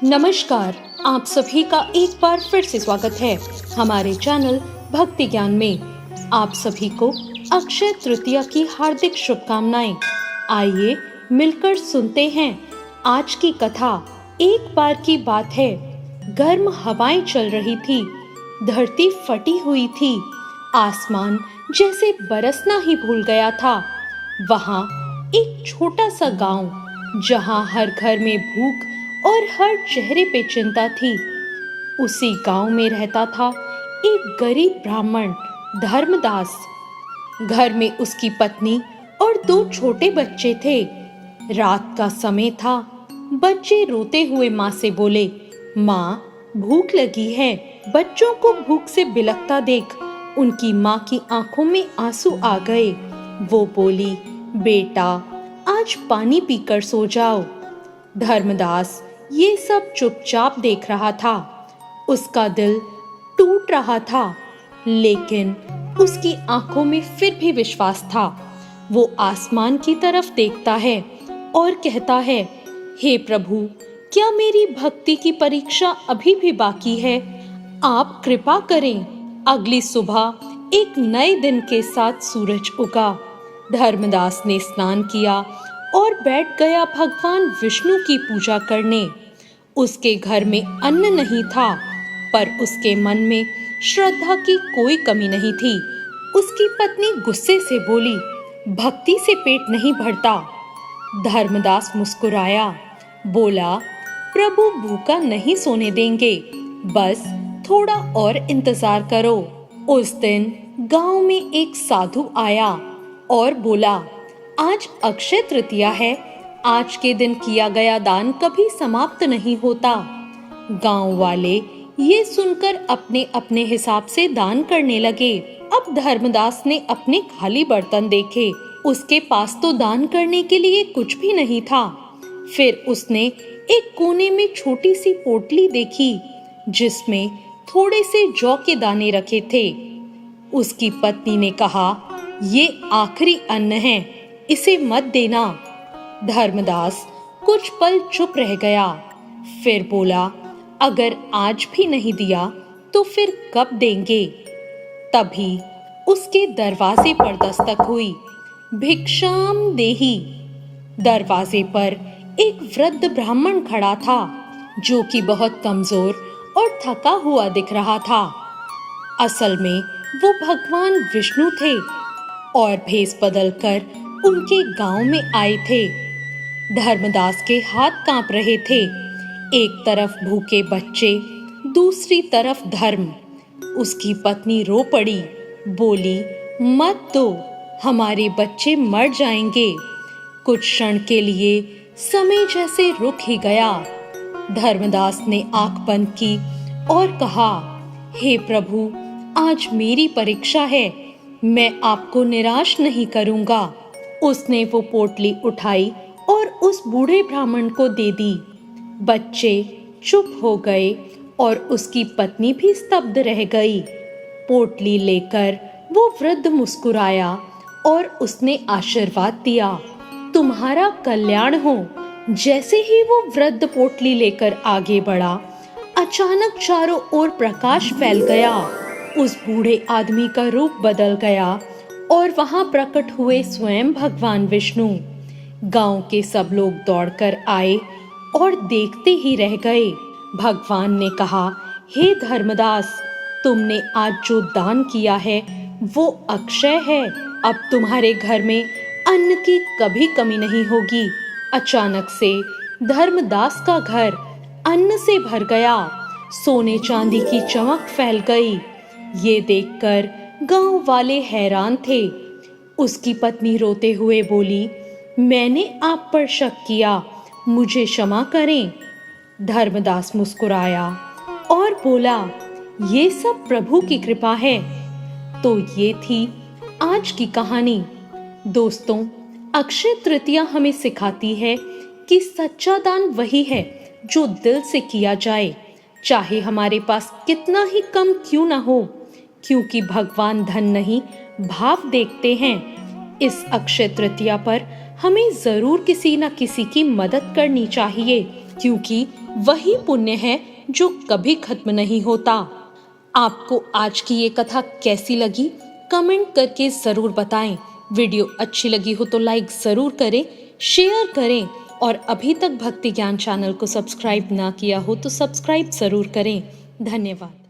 नमस्कार, आप सभी का एक बार फिर से स्वागत है हमारे चैनल भक्ति ज्ञान में। आप सभी को अक्षय तृतीया की हार्दिक शुभकामनाएं। आइए मिलकर सुनते हैं आज की कथा। एक बार की बात है, गर्म हवाएं चल रही थी, धरती फटी हुई थी, आसमान जैसे बरसना ही भूल गया था। वहां एक छोटा सा गांव, जहां हर घर में भूख और हर चेहरे पे चिंता थी। उसी गांव में रहता था एक गरीब ब्राह्मण धर्मदास। घर में उसकी पत्नी और 2 छोटे बच्चे थे। रात का समय था। बच्चे रोते हुए माँ से बोले, माँ, भूख लगी है। बच्चों को भूख से बिलखता देख उनकी माँ की आंखों में आंसू आ गए। वो बोली, बेटा, आज पानी पीकर सो जाओ। धर्मदास ये सब चुपचाप देख रहा था। उसका दिल टूट रहा था, लेकिन उसकी आंखों में फिर भी विश्वास था। वो आसमान की तरफ देखता है और कहता है, हे प्रभु, क्या मेरी भक्ति की परीक्षा अभी भी बाकी है? आप कृपा करें। अगली सुबह एक नए दिन के साथ सूरज उगा। धर्मदास ने स्नान किया और बैठ गया भगवान विष्णु की पूजा करने। उसके घर में अन्न नहीं था, पर उसके मन में श्रद्धा की कोई कमी नहीं थी। उसकी पत्नी गुस्से से बोली, भक्ति से पेट नहीं भरता। धर्मदास मुस्कुराया, बोला, प्रभु भूखा नहीं सोने देंगे, बस थोड़ा और इंतजार करो। उस दिन गांव में एक साधु आया और बोला, आज अक्षय तृतीया है। आज के दिन किया गया दान कभी समाप्त नहीं होता। गांव वाले ये सुनकर अपने अपने हिसाब से दान करने लगे। अब धर्मदास ने अपने खाली बर्तन देखे। उसके पास तो दान करने के लिए कुछ भी नहीं था। फिर उसने एक कोने में छोटी सी पोटली देखी, जिसमें थोड़े से जौ के दाने रखे थे। उसकी पत्नी ने कहा, ये आखिरी अन्न है, इसे मत देना। धर्मदास कुछ पल चुप रह गया, फिर बोला, अगर आज भी नहीं दिया तो फिर कब देंगे? तभी उसके दरवाजे पर दस्तक हुई। भिक्षाम देहि। दरवाजे पर एक वृद्ध ब्राह्मण खड़ा था, जो कि बहुत कमजोर और थका हुआ दिख रहा था। असल में वो भगवान विष्णु थे और भेष बदलकर उनके गांव में आए थे। धर्मदास के हाथ कांप रहे थे। एक तरफ भूखे बच्चे, दूसरी तरफ धर्म। उसकी पत्नी रो पड़ी, बोली, मत दो, हमारे बच्चे मर जाएंगे। कुछ क्षण के लिए समय जैसे रुक ही गया। धर्मदास ने आंख बंद की और कहा, हे प्रभु, आज मेरी परीक्षा है, मैं आपको निराश नहीं करूंगा। उसने वो पोटली उठाई और उस बूढ़े ब्राह्मण को दे दी। बच्चे चुप हो गए और उसकी पत्नी भी स्तब्ध रह गई। पोटली लेकर वो वृद्ध मुस्कुराया और उसने आशीर्वाद दिया, तुम्हारा कल्याण हो। जैसे ही वो वृद्ध पोटली लेकर आगे बढ़ा, अचानक चारों ओर प्रकाश फैल गया। उस बूढ़े आदमी का रूप बदल गया और वहां प्रकट हुए स्वयं भगवान विष्णु। गांव के सब लोग दौड़कर आए और देखते ही रह गए। भगवान ने कहा, हे धर्मदास, तुमने आज जो दान किया है वो अक्षय है। अब तुम्हारे घर में अन्न की कभी कमी नहीं होगी। अचानक से धर्मदास का घर अन्न से भर गया। सोने चांदी की चमक फैल गई। ये देखकर गांव वाले हैरान थे। उसकी पत्नी रोते हुए बोली, मैंने आप पर शक किया, मुझे क्षमा करें। धर्मदास मुस्कुराया और बोला, ये सब प्रभु की कृपा है। तो ये थी आज की कहानी। दोस्तों, अक्षय तृतीया हमें सिखाती है कि सच्चा दान वही है जो दिल से किया जाए, चाहे हमारे पास कितना ही कम क्यों ना हो, क्योंकि भगवान धन नहीं, भाव देखते हैं। इस अक्षय तृतीया पर हमें जरूर किसी न किसी की मदद करनी चाहिए क्योंकि वही पुण्य है जो कभी खत्म नहीं होता। आपको आज की ये कथा कैसी लगी कमेंट करके जरूर बताएं। वीडियो अच्छी लगी हो तो लाइक जरूर करें, शेयर करें और अभी तक भक्ति ज्ञान चैनल को सब्सक्राइब ना किया हो तो सब्सक्राइब जरूर करें। धन्यवाद।